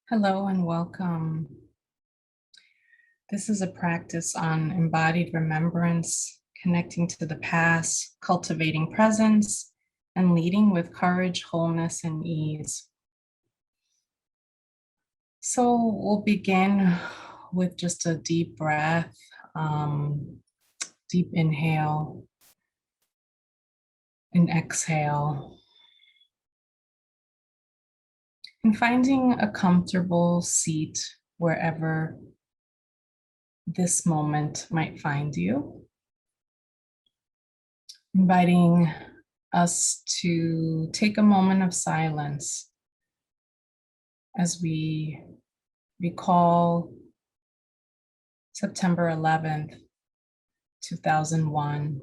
Hello and welcome. This is a practice on embodied remembrance, connecting to the past, cultivating presence, and leading with courage, wholeness, and ease. So we'll begin with just a deep breath, deep inhale and exhale. And finding a comfortable seat wherever this moment might find you. Inviting us to take a moment of silence as we recall September 11th, 2001.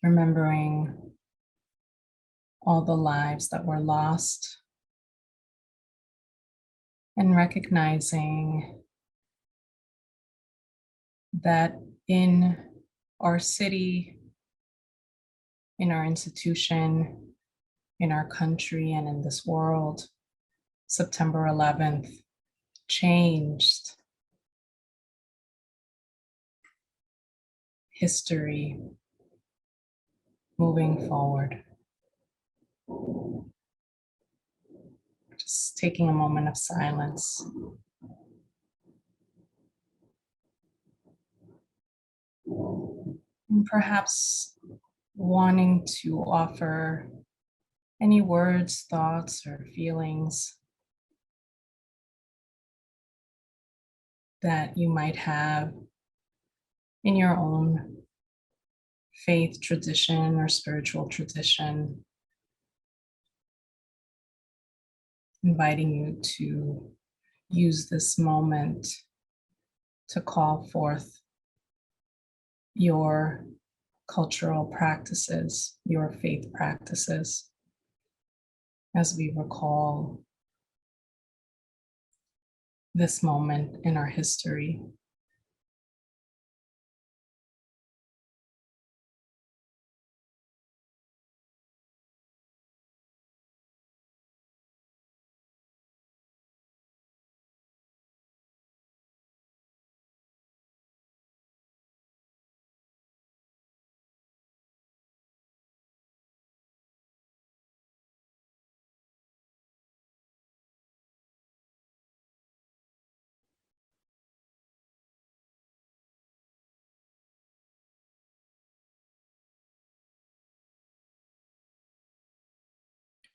Remembering all the lives that were lost and recognizing that in our city, in our institution, in our country, and in this world, September 11th changed history moving forward. Just taking a moment of silence. And perhaps wanting to offer any words, thoughts, or feelings that you might have in your own faith tradition or spiritual tradition, inviting you to use this moment to call forth your cultural practices, your faith practices, as we recall this moment in our history.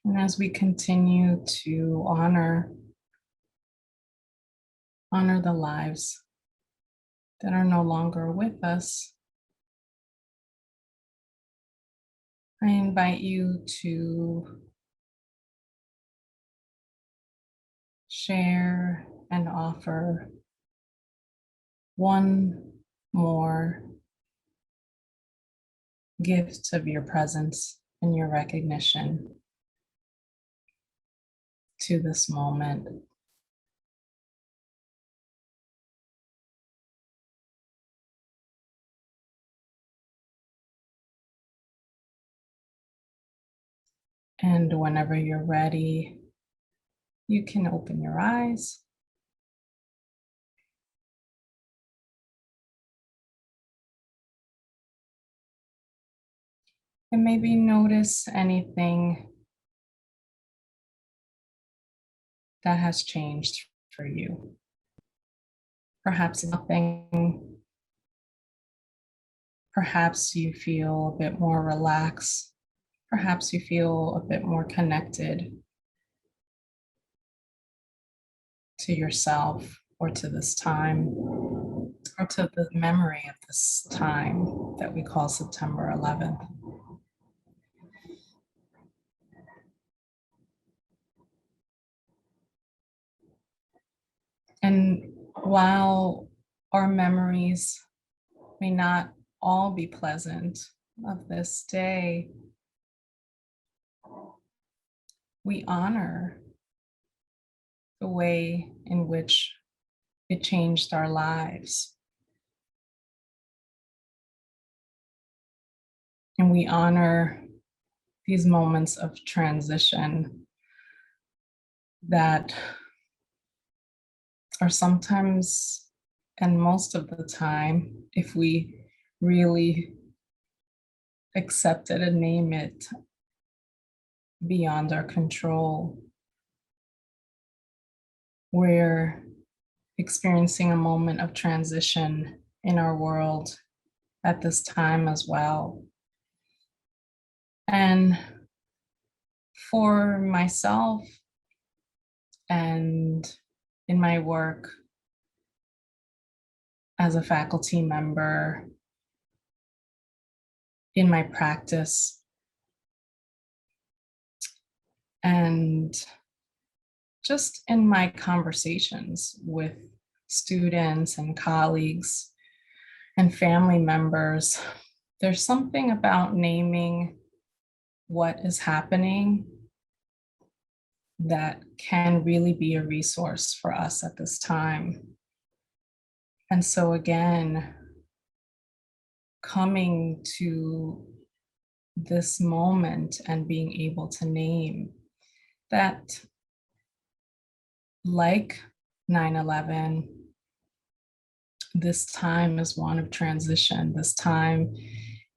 And as we continue to honor the lives that are no longer with us, I invite you to share and offer one more gift of your presence and your recognition to this moment. And whenever you're ready, you can open your eyes. And maybe notice anything that has changed for you. Perhaps nothing. Perhaps you feel a bit more relaxed. Perhaps you feel a bit more connected to yourself or to this time or to the memory of this time that we call September 11th. And while our memories may not all be pleasant of this day, we honor the way in which it changed our lives. And we honor these moments of transition that are sometimes, and most of the time, if we really accept it and name it, beyond our control. We're experiencing a moment of transition in our world at this time as well. And for myself and in my work as a faculty member, in my practice, and just in my conversations with students and colleagues and family members, there's something about naming what is happening that can really be a resource for us at this time. And so again, coming to this moment and being able to name that, like 9/11, this time is one of transition. This time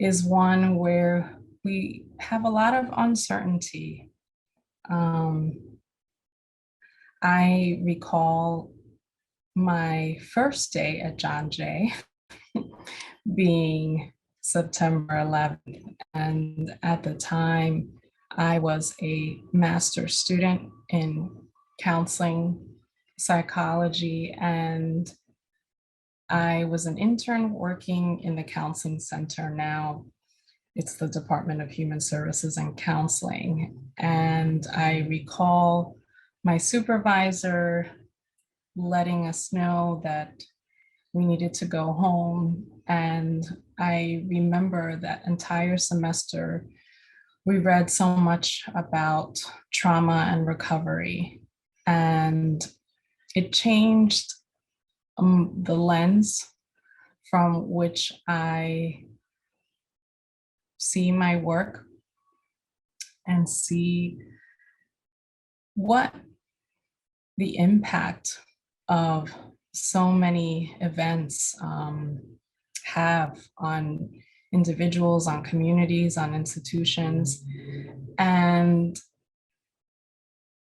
is one where we have a lot of uncertainty. I recall my first day at John Jay being September 11th. And at the time, I was a master's student in counseling psychology, and I was an intern working in the counseling center. Now it's the Department of Human Services and Counseling. And I recall my supervisor letting us know that we needed to go home. And I remember that entire semester, we read so much about trauma and recovery. And it changed the lens from which I see my work and see what the impact of so many events have on individuals, on communities, on institutions. And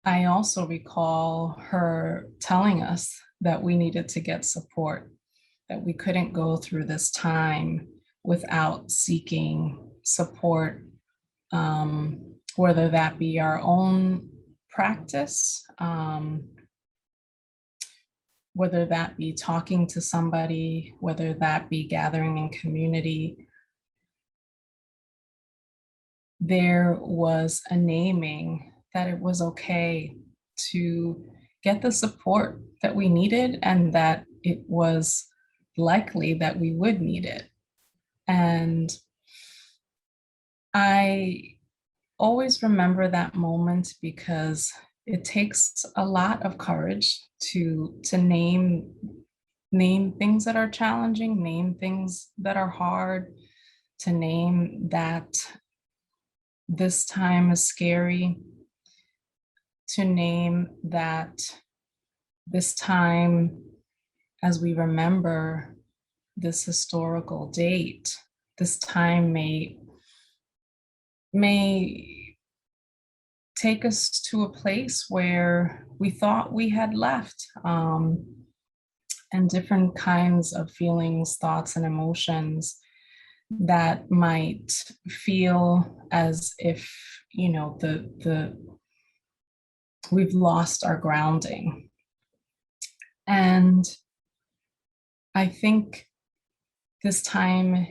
I also recall her telling us that we needed to get support, that we couldn't go through this time without seeking support, whether that be our own practice, whether that be talking to somebody, whether that be gathering in community. There was a naming that it was okay to get the support that we needed and that it was likely that we would need it. And I always remember that moment because it takes a lot of courage to name things that are challenging, name things that are hard, to name that this time is scary, to name that this time, as we remember this historical date, this time may take us to a place where we thought we had left, and different kinds of feelings, thoughts, and emotions that might feel as if, you know, we've lost our grounding. And I think this time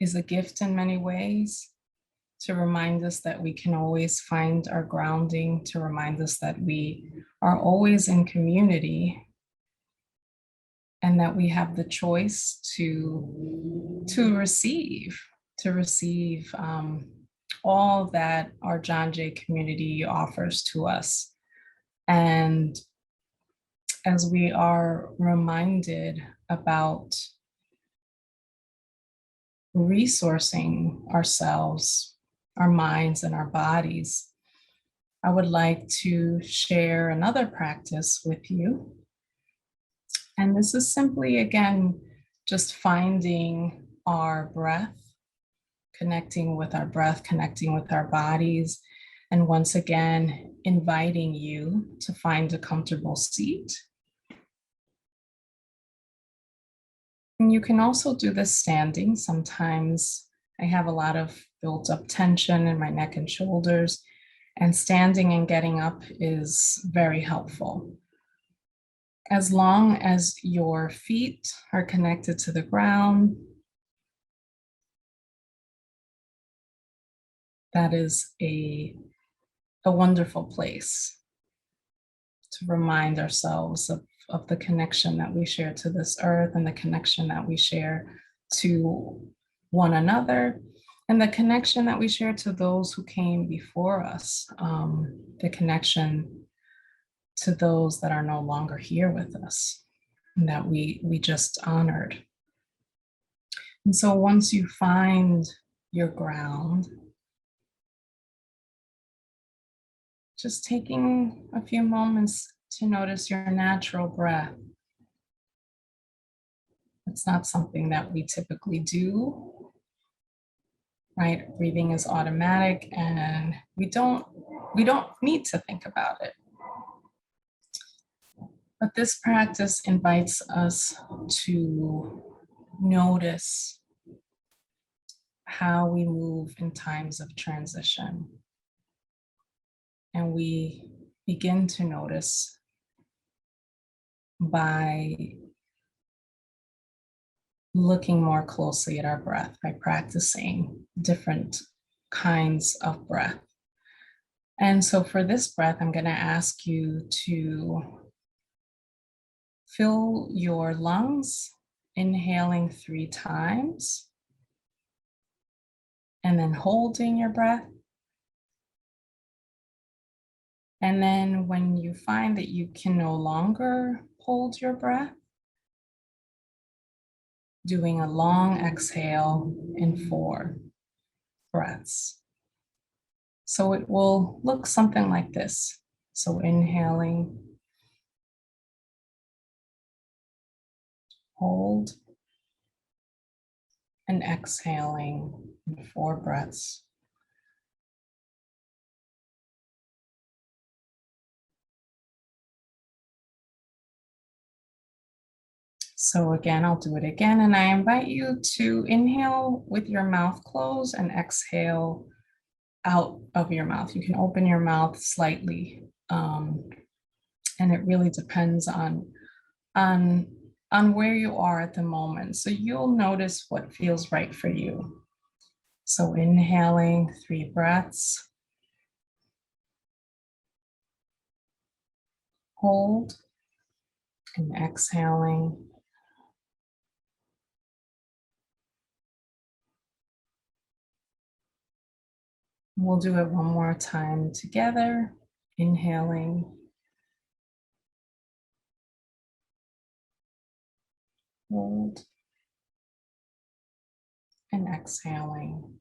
is a gift in many ways, to remind us that we can always find our grounding, to remind us that we are always in community, and that we have the choice to receive all that our John Jay community offers to us. And as we are reminded about resourcing ourselves our minds and our bodies, I would like to share another practice with you. And this is simply, again, just finding our breath, connecting with our breath, connecting with our bodies, and once again, inviting you to find a comfortable seat. And you can also do this standing. Sometimes I have a lot of built up tension in my neck and shoulders, and standing and getting up is very helpful. As long as your feet are connected to the ground, that is a wonderful place to remind ourselves of the connection that we share to this earth and the connection that we share to one another and the connection that we share to those who came before us, the connection to those that are no longer here with us and that we just honored. And so once you find your ground, just taking a few moments to notice your natural breath. It's not something that we typically do, right? Breathing is automatic and we don't need to think about it. But this practice invites us to notice how we move in times of transition. And we begin to notice by looking more closely at our breath, by practicing different kinds of breath. And so for this breath, I'm going to ask you to fill your lungs, inhaling 3 times, and then holding your breath. And then when you find that you can no longer hold your breath, doing a long exhale in 4 breaths. So it will look something like this. So inhaling, hold, and exhaling in 4 breaths. So again, I'll do it again. And I invite you to inhale with your mouth closed and exhale out of your mouth. You can open your mouth slightly. And it really depends on where you are at the moment. So you'll notice what feels right for you. So inhaling 3 breaths. Hold and exhaling. We'll do it one more time together. Inhaling, hold, and exhaling.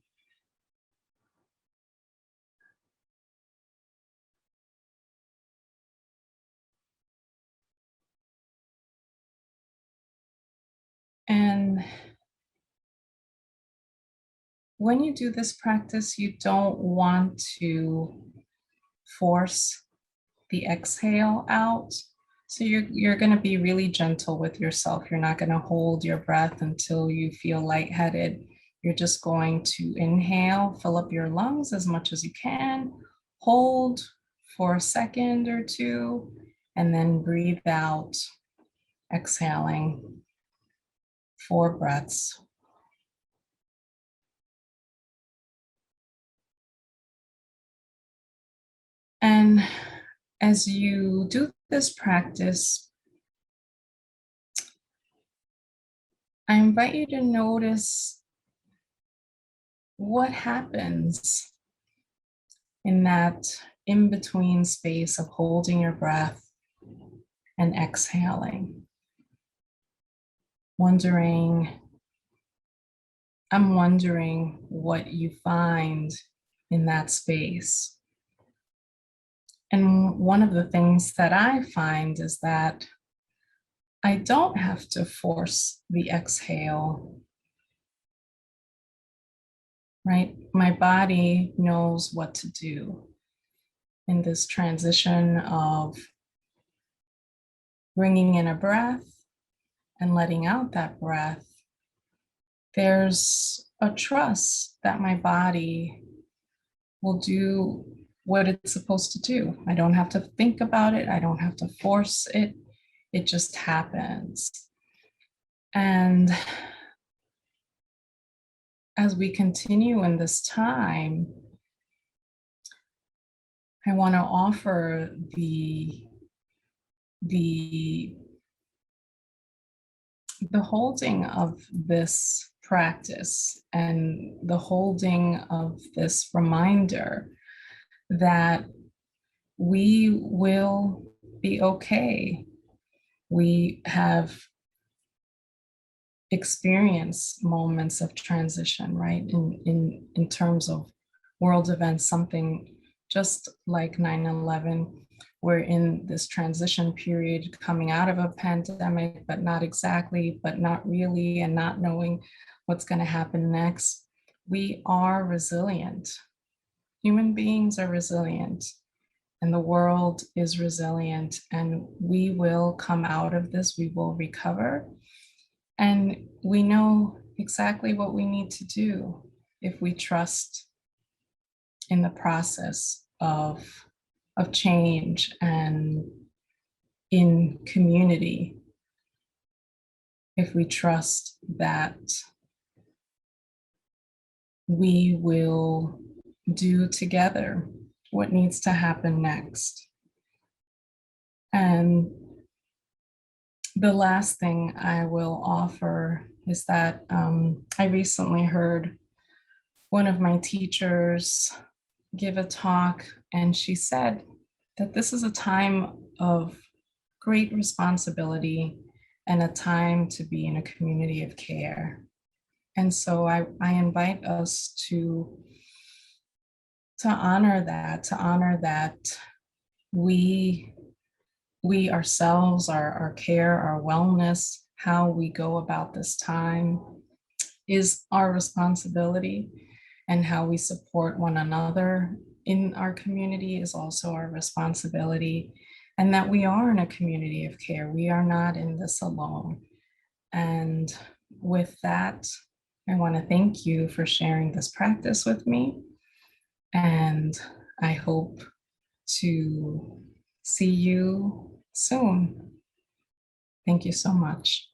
And when you do this practice, you don't want to force the exhale out. So you're going to be really gentle with yourself. You're not going to hold your breath until you feel lightheaded. You're just going to inhale, fill up your lungs as much as you can, hold for a second or two, and then breathe out, exhaling 4 breaths. And as you do this practice, I invite you to notice what happens in that in-between space of holding your breath and exhaling. I'm wondering what you find in that space. And one of the things that I find is that I don't have to force the exhale, right? My body knows what to do in this transition of bringing in a breath and letting out that breath. There's a trust that my body will do what it's supposed to do. I don't have to think about it. I don't have to force it. It just happens. And as we continue in this time, I want to offer the holding of this practice and the holding of this reminder that we will be okay. We have experienced moments of transition, right? In terms of world events, something just like 9/11, we're in this transition period coming out of a pandemic, but not exactly, but not really, and not knowing what's going to happen next. We are resilient. Human beings are resilient, and the world is resilient, and we will come out of this. We will recover, and we know exactly what we need to do if we trust in the process of change and in community, if we trust that we will do together what needs to happen next. And the last thing I will offer is that I recently heard one of my teachers give a talk, and she said that this is a time of great responsibility and a time to be in a community of care. And so I invite us to honor that we ourselves, our care, our wellness, how we go about this time is our responsibility, and how we support one another in our community is also our responsibility, and that we are in a community of care. We are not in this alone. And with that, I want to thank you for sharing this practice with me, and I hope to see you soon. Thank you so much.